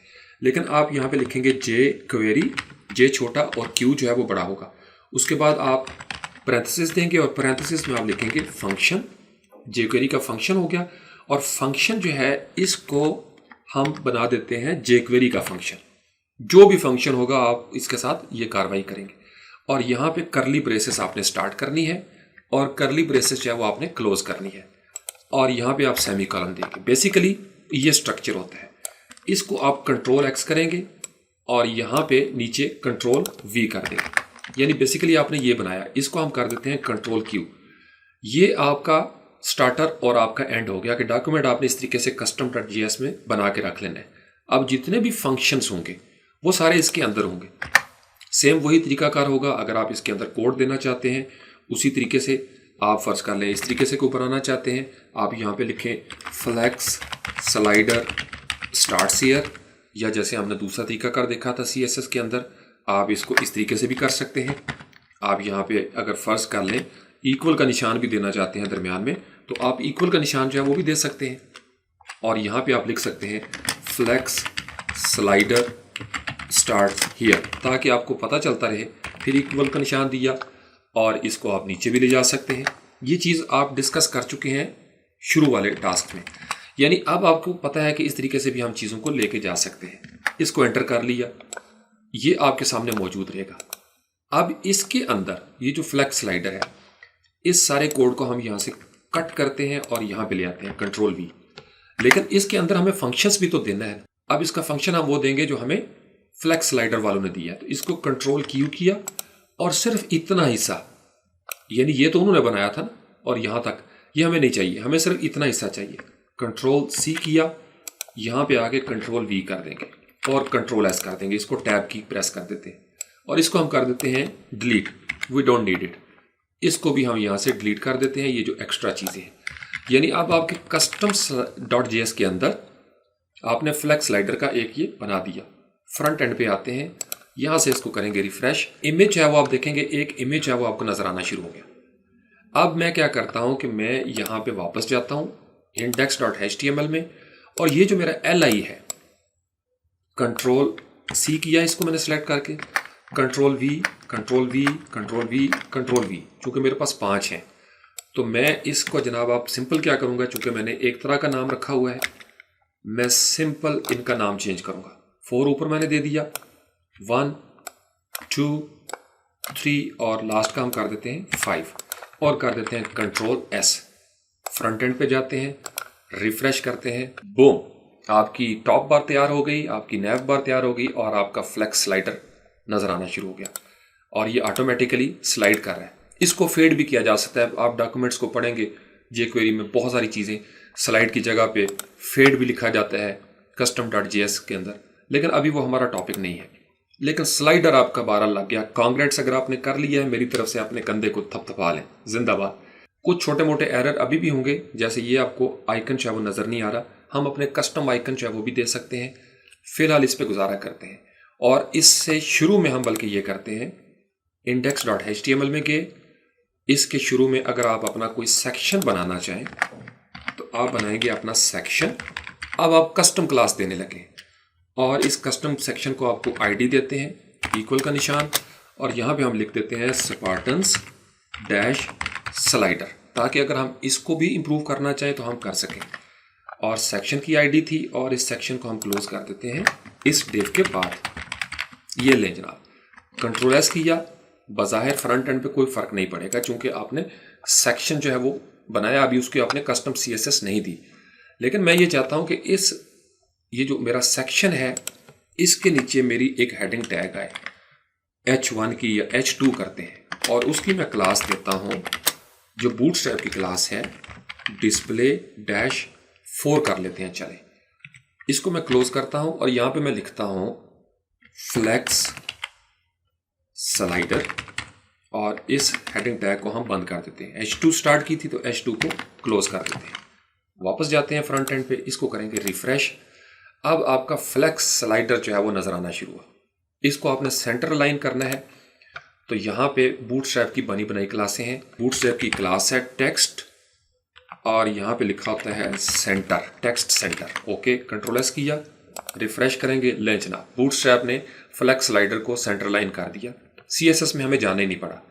लेकिन आप यहाँ पे लिखेंगे jQuery, J छोटा और Q जो है वो बड़ा होगा। उसके बाद आप पैरेंथेसिस देंगे और पैरेंथेसिस में आप लिखेंगे फंक्शन। jQuery का फंक्शन हो गया, और फंक्शन जो है इसको हम बना देते हैं jQuery का फंक्शन। जो भी फंक्शन होगा आप इसके साथ ये कार्रवाई करेंगे, और यहाँ पे करली ब्रेसेस आपने स्टार्ट करनी है और करली ब्रेसेस जो है वो आपने क्लोज करनी है, और यहाँ पे आप सेमीकोलन देंगे। बेसिकली ये स्ट्रक्चर होता है। इसको आप कंट्रोल एक्स करेंगे और यहाँ पे नीचे कंट्रोल वी कर देंगे, यानी बेसिकली आपने ये बनाया। इसको हम कर देते हैं कंट्रोल क्यू। ये आपका स्टार्टर और आपका एंड हो गया कि डॉक्यूमेंट आपने इस तरीके से custom.js में बना के रख लेना है। अब जितने भी फंक्शंस होंगे वो सारे इसके अंदर होंगे। सेम वही तरीकाकार होगा। अगर आप इसके अंदर कोड देना चाहते हैं उसी तरीके से आप फर्ज कर लें, इस तरीके से कोड बनाना चाहते हैं आप यहाँ पे लिखें फ्लेक्स स्लाइडर स्टार्ट्स हियर, या जैसे हमने दूसरा तरीका कर देखा था CSS के अंदर, आप इसको इस तरीके से भी कर सकते हैं। आप यहाँ पे अगर फर्ज कर लें इक्वल का निशान भी देना चाहते हैं दरमियान में, तो आप इक्वल का निशान जो है वो भी दे सकते हैं, और यहाँ पे आप लिख सकते हैं फ्लेक्स स्लाइडर स्टार्ट हियर, ताकि आपको पता चलता रहे। फिर इक्वल का निशान दिया और इसको आप नीचे भी ले जा सकते हैं। ये चीज़ आप डिस्कस कर चुके हैं शुरू वाले टास्क में, यानी अब आपको पता है कि इस तरीके से भी हम चीज़ों को लेके जा सकते हैं। इसको एंटर कर लिया, ये आपके सामने मौजूद रहेगा। अब इसके अंदर ये जो फ्लेक्स स्लाइडर है, इस सारे कोड को हम यहाँ से कट करते हैं और यहाँ पे ले आते हैं कंट्रोल वी। लेकिन इसके अंदर हमें फंक्शंस भी तो देना है। अब इसका फंक्शन हम वो देंगे जो हमें फ्लेक्स स्लाइडर वालों ने दिया। तो इसको कंट्रोल क्यू किया और सिर्फ इतना हिस्सा, यानी ये तो उन्होंने बनाया था ना, और यहाँ तक ये हमें नहीं चाहिए, हमें सिर्फ इतना हिस्सा चाहिए। कंट्रोल सी किया, यहाँ पे आके कंट्रोल वी कर देंगे और कंट्रोल एस कर देंगे। इसको टैब की प्रेस कर देते हैं और इसको हम कर देते हैं delete, we don't need it. इसको भी हम यहाँ से डिलीट कर देते हैं, ये जो एक्स्ट्रा चीज़ें हैं। यानी अब आपके custom.js के अंदर आपने फ्लेक्स स्लाइडर का एक ये बना दिया। फ्रंट एंड पे आते हैं, यहाँ से इसको करेंगे रिफ्रेश। इमेज है वो आप देखेंगे, एक इमेज है वो आपको नजर आना शुरू हो गया। अब मैं क्या करता हूँ कि मैं यहाँ पे वापस जाता हूँ index.html में, और ये जो मेरा li है कंट्रोल सी किया इसको मैंने सेलेक्ट करके, control we, control we, control we, control we, चूँकि मेरे पास 5 हैं तो मैं इसको जनाब आप सिंपल क्या करूँगा, चूँकि मैंने एक तरह का नाम रखा हुआ है, मैं सिंपल इनका नाम चेंज करूँगा। 4 ऊपर मैंने दे दिया, 1 2 3 और लास्ट का हम कर देते हैं 5 और कर देते हैं कंट्रोल एस। फ्रंट एंड पे जाते हैं, रिफ्रेश करते हैं, बूम, आपकी टॉप बार तैयार हो गई, आपकी नैव बार तैयार हो गई और आपका फ्लेक्स स्लाइडर नज़र आना शुरू हो गया और ये ऑटोमेटिकली स्लाइड कर रहा है। इसको फेड भी किया जा सकता है। आप डॉक्यूमेंट्स को पढ़ेंगे jQuery में बहुत सारी चीज़ें स्लाइड की जगह पे फेड भी लिखा जाता है custom.js के अंदर, लेकिन अभी वो हमारा टॉपिक नहीं है। लेकिन स्लाइडर आपका 12 लग गया। कांग्रेट्स अगर आपने कर लिया है, मेरी तरफ से अपने कंधे को थपथपा लें, जिंदाबाद। कुछ छोटे मोटे एरर अभी भी होंगे, जैसे ये आपको आइकन चाहे वो नज़र नहीं आ रहा, हम अपने कस्टम आइकन चाहे वो भी दे सकते हैं। फिलहाल इस पर गुजारा करते हैं और इससे शुरू में हम बल्कि ये करते हैं, index.html में गए, इसके शुरू में अगर आप अपना कोई सेक्शन बनाना चाहें तो आप बनाएंगे अपना सेक्शन। अब आप कस्टम क्लास देने लगे और इस कस्टम सेक्शन को आपको आईडी देते हैं, इक्वल का निशान, और यहाँ पे हम लिख देते हैं स्पार्टन्स डैश स्लाइडर, ताकि अगर हम इसको भी इंप्रूव करना चाहें तो हम कर सकें। और सेक्शन की आईडी थी और इस सेक्शन को हम क्लोज कर देते हैं इस डिव के बाद। ये लें जनाब, कंट्रोल एस किया, बज़ाहिर फ्रंट एंड पे कोई फ़र्क नहीं पड़ेगा क्योंकि आपने सेक्शन जो है वो बनाया, अभी उसकी आपने कस्टम CSS नहीं दी। लेकिन मैं ये चाहता हूँ कि ये जो मेरा सेक्शन है इसके नीचे मेरी एक हेडिंग टैग आए, H1 की या H2 करते हैं और उसकी मैं क्लास देता हूँ जो बूटस्ट्रैप की क्लास है, डिस्प्ले डैश 4 कर लेते हैं। चले, इसको मैं क्लोज करता हूँ और यहाँ पे मैं लिखता हूँ फ्लेक्स स्लाइडर और इस हेडिंग टैग को हम बंद कर देते हैं। H2 स्टार्ट की थी तो H2 को क्लोज कर देते हैं। वापस जाते हैं फ्रंट एंड पे, इसको करेंगे रिफ्रेश। अब आपका फ्लेक्स स्लाइडर जो है वो नज़र आना शुरू हुआ। इसको आपने सेंटर लाइन करना है तो यहाँ पे बूटस्ट्रैप की बनी बनाई क्लासें हैं। बूटस्ट्रैप की क्लास है टेक्स्ट और यहाँ पे लिखा होता है centre, text centre. Okay, control S किया, रिफ्रेश करेंगे, ले जनाब, बूटस्ट्रैप ने फ्लेक्स स्लाइडर को सेंटर लाइन कर दिया। CSS में हमें जाना ही नहीं पड़ा।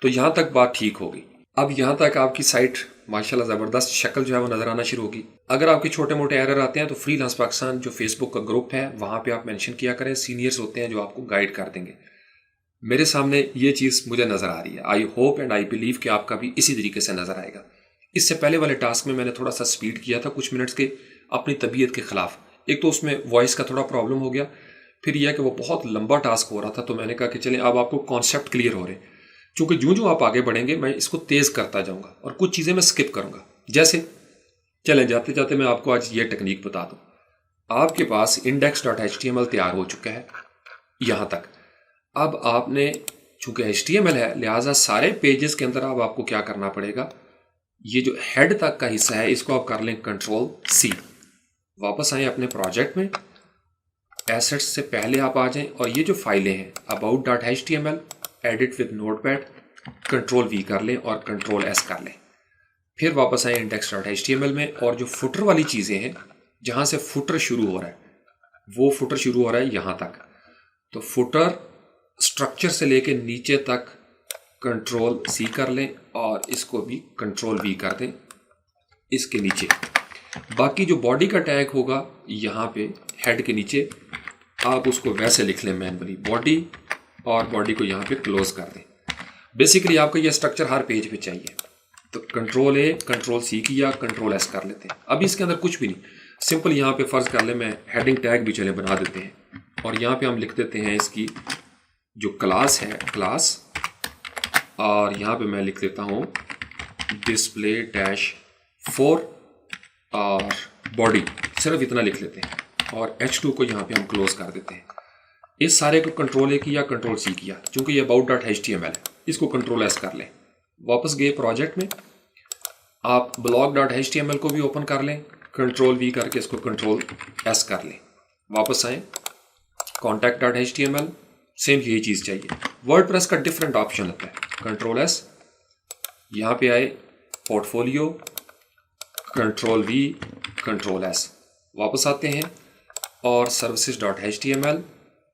तो यहाँ तक बात ठीक होगी। अब यहाँ तक आपकी साइट माशाल्लाह ज़बरदस्त शक्ल जो है वो नज़र आना शुरू होगी। अगर आपके छोटे मोटे एरर आते हैं तो फ्रीलांस पाकिस्तान जो फेसबुक का ग्रुप है वहाँ पे आप मेंशन किया करें, सीनियर्स होते हैं जो आपको गाइड कर देंगे। मेरे सामने ये चीज़ मुझे नज़र आ रही है। I hope and I believe कि आपका भी इसी तरीके से नज़र आएगा। इससे पहले वाले टास्क में मैंने थोड़ा सा स्पीड किया था कुछ मिनट्स के, अपनी तबीयत के ख़िलाफ़। एक तो उसमें वॉइस का थोड़ा प्रॉब्लम हो गया, फिर यह कि वो बहुत लंबा टास्क हो रहा था तो मैंने कहा कि चलें अब आपको कॉन्सेप्ट क्लियर हो रहे हैं। चूँकि जो आप आगे बढ़ेंगे मैं इसको तेज़ करता जाऊँगा और कुछ चीज़ें मैं स्किप करूँगा। जैसे चलें जाते जाते मैं आपको आज ये टेक्निक बता दूँ। आपके पास index.html तैयार हो चुका है यहाँ तक। अब आपने, चूँकि HTML है लिहाजा सारे पेजेस के अंदर अब आपको क्या करना पड़ेगा, ये जो हेड तक का हिस्सा है इसको आप कर लें कंट्रोल C। वापस आएँ अपने प्रोजेक्ट में, एसेट्स से पहले आप आ जाएं और ये जो फाइलें हैं about.html, edit with notepad, control V कर लें और कंट्रोल S कर लें। फिर वापस आए index.html में और जो फुटर वाली चीज़ें हैं जहाँ से फुटर शुरू हो रहा है वो फुटर शुरू हो रहा है यहाँ तक। तो फुटर स्ट्रक्चर से लेके नीचे तक कंट्रोल C कर लें और इसको भी कंट्रोल V कर दें इसके नीचे। बाकी जो बॉडी का टैग होगा यहाँ पे हेड के नीचे आप उसको वैसे लिख लें मैनुअली, बॉडी, और बॉडी को यहाँ पे क्लोज कर दें। बेसिकली आपको ये स्ट्रक्चर हर पेज पे चाहिए। तो कंट्रोल A कंट्रोल C किया, कंट्रोल S कर लेते हैं। अभी इसके अंदर कुछ भी नहीं, सिंपल यहाँ पे फ़र्ज़ कर लें मैं हेडिंग टैग भी चले बना देते हैं और यहाँ पे हम लिख देते हैं इसकी जो क्लास है क्लास, और यहाँ पे मैं लिख देता हूँ डिस्प्ले डैश 4 और बॉडी, सिर्फ इतना लिख लेते हैं और H2 को यहाँ पे हम क्लोज कर देते हैं। इस सारे को कंट्रोल A किया, कंट्रोल C किया, चूँकि ये about.html है इसको कंट्रोल S कर लें। वापस गए प्रोजेक्ट में, आप blog.html को भी ओपन कर लें, कंट्रोल V करके इसको कंट्रोल S कर लें। वापस आएँ contact.html, सेम यही चीज़ चाहिए। वर्डप्रेस का डिफरेंट ऑप्शन होता है, कंट्रोल S, यहाँ पे आए portfolio, control V control S। वापस आते हैं और services.html,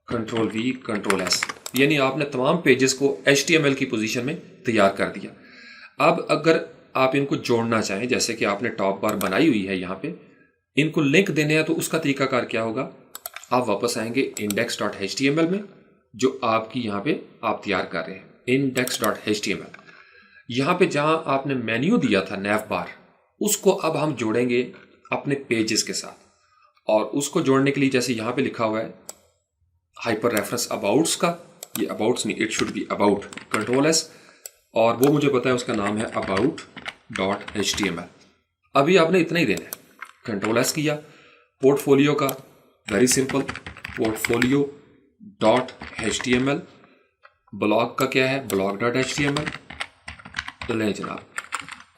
control we, control S, यानी आपने तमाम पेजेस को HTML की पोजीशन में तैयार कर दिया। अब अगर आप इनको जोड़ना चाहें, जैसे कि आपने टॉप बार बनाई हुई है, यहाँ पे इनको लिंक देने हैं, तो उसका तरीकाकार क्या होगा, आप वापस आएंगे index.html में, जो आपकी यहाँ पे आप तैयार कर रहे हैं index.html। यहाँ पे जहाँ आपने मेन्यू दिया था नैव बार, उसको अब हम जोड़ेंगे अपने पेजेस के साथ। और उसको जोड़ने के लिए जैसे यहाँ पे लिखा हुआ है हाइपर रेफरेंस अबाउट्स का, ये अबाउट्स नहीं, it should be about, control S, और वो मुझे पता है उसका नाम है about.html। अभी आपने इतना ही देना है, कंट्रोल एस किया। पोर्टफोलियो का वेरी सिंपल, portfolio.html। ब्लॉग का क्या है, blog.html लें जनाब।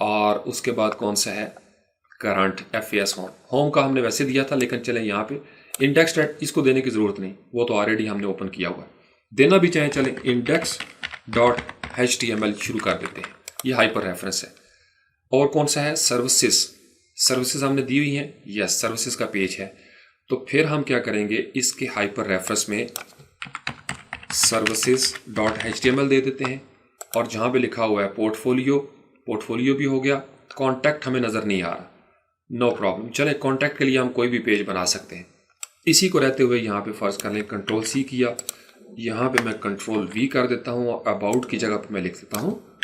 और उसके बाद कौन सा है, करंट FAS होम। होम का हमने वैसे दिया था, लेकिन चलें यहाँ पे इंडेक्स डॉट, इसको देने की ज़रूरत नहीं, वो तो ऑलरेडी हमने ओपन किया हुआ है। देना भी चाहें चलें index.html शुरू कर देते हैं, ये हाइपर रेफरेंस है। और कौन सा है, सर्विसेज। सर्विसेज हमने दी हुई हैं, यस सर्विसेज का पेज है। तो फिर हम क्या करेंगे, इसके हाइपर रेफरेंस में services.html दे देते हैं। और जहाँ पे लिखा हुआ है पोर्टफोलियो, पोर्टफोलियो भी हो गया। कॉन्टैक्ट हमें नज़र नहीं आ रहा, नो प्रॉब्लम, चले कॉन्टैक्ट के लिए हम कोई भी पेज बना सकते हैं। इसी को रहते हुए यहाँ पे फर्ज कर लें कंट्रोल C किया, यहाँ पे मैं कंट्रोल V कर देता हूँ और अबाउट की जगह पे मैं लिख देता हूँ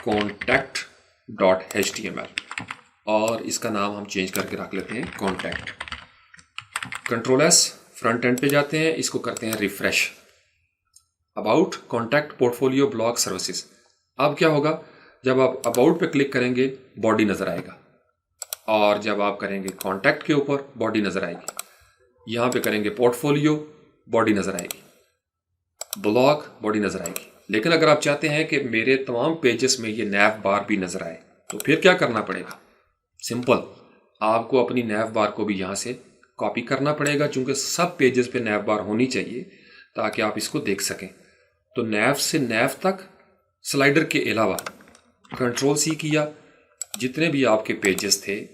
contact.html, और इसका नाम हम चेंज करके रख लेते हैं contact. Control S, front end पे जाते हैं, इसको करते हैं refresh. About, contact, portfolio, blog, services. अब क्या होगा, जब आप अबाउट पे क्लिक करेंगे बॉडी नज़र आएगा, और जब आप करेंगे कॉन्टैक्ट के ऊपर बॉडी नज़र आएगी। यहाँ पे करेंगे पोर्टफोलियो, बॉडी नज़र आएगी, ब्लॉग, बॉडी नज़र आएगी। लेकिन अगर आप चाहते हैं कि मेरे तमाम पेजेस में ये नैव बार भी नज़र आए, तो फिर क्या करना पड़ेगा, सिंपल, आपको अपनी नैव बार को भी यहाँ से कॉपी करना पड़ेगा, चूँकि सब पेजेस पे नैव बार होनी चाहिए ताकि आप इसको देख सकें। तो नैव से नैव तक स्लाइडर के अलावा कंट्रोल C किया, जितने भी आपके पेजेस थे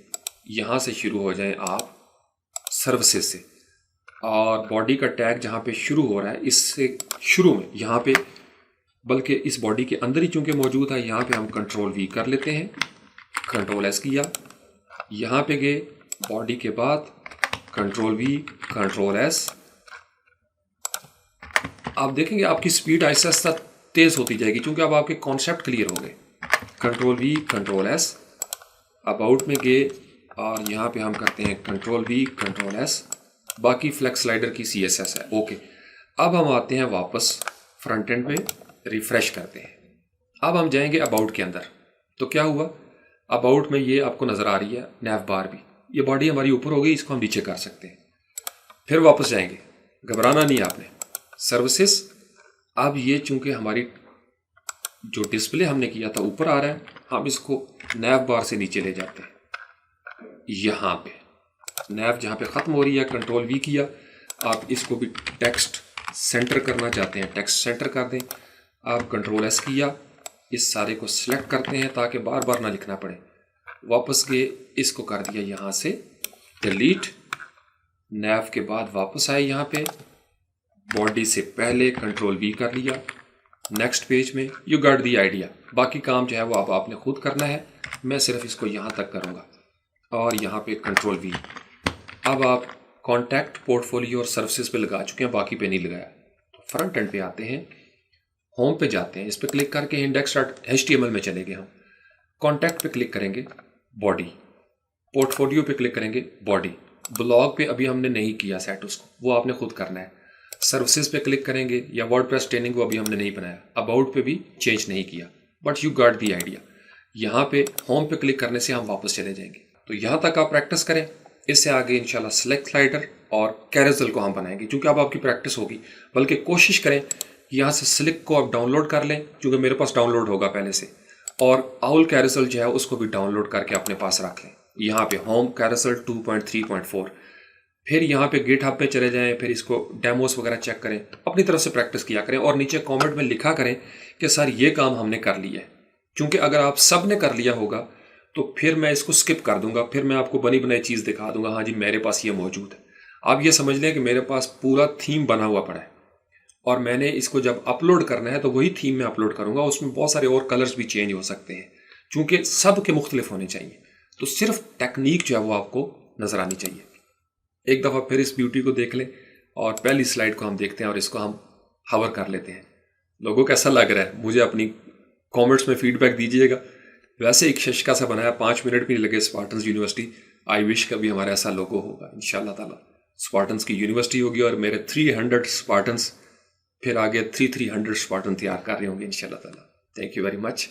यहाँ से शुरू हो जाएं आप सर्विसेज से, और बॉडी का टैग जहाँ पे शुरू हो रहा है इससे शुरू में यहाँ पे, बल्कि इस बॉडी के अंदर ही चूँकि मौजूद है, यहाँ पे हम कंट्रोल V कर लेते हैं, कंट्रोल S किया, यहाँ पे गए बॉडी के बाद कंट्रोल V, कंट्रोल S। आप देखेंगे आपकी स्पीड आहिस्ता आहिस्ता तेज़ होती जाएगी, क्योंकि अब आपके कॉन्सेप्ट क्लियर हो गए। Control V, control S, about में गए और यहाँ पे हम करते हैं कंट्रोल V, कंट्रोल S, बाकी फ्लेक्स स्लाइडर की CSS है, ओके। अब हम आते हैं वापस फ्रंट एंड पे, रिफ्रेश करते हैं। अब हम जाएंगे अबाउट के अंदर, तो क्या हुआ, अबाउट में ये आपको नज़र आ रही है नैव बार भी, ये बॉडी हमारी ऊपर हो गई, इसको हम नीचे कर सकते हैं। फिर वापस जाएंगे, घबराना नहीं आपने, सर्विसेज। अब ये चूंकि हमारी जो डिस्प्ले हमने किया था ऊपर आ रहा है, हम इसको नैव बार से नीचे ले जाते हैं। यहाँ पे नैव जहाँ पे ख़त्म हो रही है, कंट्रोल V किया। आप इसको भी टेक्स्ट सेंटर करना चाहते हैं, टेक्स्ट सेंटर कर दें, आप कंट्रोल S किया, इस सारे को सिलेक्ट करते हैं ताकि बार बार ना लिखना पड़े। वापस गए, इसको कर दिया यहाँ से डिलीट, नैव के बाद वापस आए यहाँ पे, बॉडी से पहले कंट्रोल V कर लिया, नेक्स्ट पेज में, यू गॉट दी आइडिया। बाकी काम जो है वो अब आपने खुद करना है, मैं सिर्फ इसको यहाँ तक करूँगा, और यहाँ पे कंट्रोल V। अब आप कॉन्टैक्ट, पोर्टफोलियो और सर्विसेज पे लगा चुके हैं, बाकी पे नहीं लगाया। तो फ्रंट एंड पे आते हैं, होम पे जाते हैं, इस पे क्लिक करके index.html में चले गए हम। कॉन्टैक्ट पे क्लिक करेंगे, बॉडी, पोर्टफोलियो पे क्लिक करेंगे, बॉडी, ब्लॉग पे अभी हमने नहीं किया सेट उसको, वो आपने खुद करना है। सर्विसेज पे क्लिक करेंगे, या वर्डप्रेस ट्रेनिंग को अभी हमने नहीं बनाया, अबाउट पे भी चेंज नहीं किया, but you got the idea. यहाँ पे होम पे क्लिक करने से हम वापस चले जाएंगे। तो यहाँ तक आप प्रैक्टिस करें, इससे आगे इंशाल्लाह सिलेक्ट स्लाइडर और कैरोसेल को हम बनाएंगे, क्योंकि अब आपकी प्रैक्टिस होगी। बल्कि कोशिश करें यहाँ से सिलेक्ट को आप डाउनलोड कर लें, क्योंकि मेरे पास डाउनलोड होगा पहले से, और आउल कैरोसेल जो है उसको भी डाउनलोड करके अपने पास रख लें। यहाँ पे होम कैरोसेल 2.3.4, फिर यहाँ पे गिटहब पे चले जाएं, फिर इसको डेमोस वगैरह चेक करें, अपनी तरफ से प्रैक्टिस किया करें, और नीचे कमेंट में लिखा करें कि सर ये काम हमने कर लिया है। क्योंकि अगर आप सब ने कर लिया होगा तो फिर मैं इसको स्किप कर दूंगा, फिर मैं आपको बनी बनाई चीज़ दिखा दूंगा, हाँ जी मेरे पास ये मौजूद है। आप ये समझ लें कि मेरे पास पूरा थीम बना हुआ पड़ा है और मैंने इसको जब अपलोड करना है तो वही थीम में अपलोड करूँगा। उसमें बहुत सारे और कलर्स भी चेंज हो सकते हैं चूँकि सब के मुख्तलिफ होने चाहिए। तो सिर्फ टेक्निक जो है वो आपको नज़र आनी चाहिए। एक दफ़ा फिर इस ब्यूटी को देख लें और पहली स्लाइड को हम देखते हैं और इसको हम हवर कर लेते हैं। लोगों को कैसा लग रहा है मुझे अपनी कमेंट्स में फीडबैक दीजिएगा। वैसे एक शशका सा बनाया, 5 मिनट भी नहीं लगे। स्पार्टन्स यूनिवर्सिटी, आई विश कभी हमारा ऐसा लोगो होगा इंशाल्लाह ताला। स्पार्टन्स की यूनिवर्सिटी होगी और मेरे 300 स्पार्टन्स फिर आगे 300 स्पार्टन तैयार कर रहे होंगे इंशाल्लाह ताला। Thank you very much.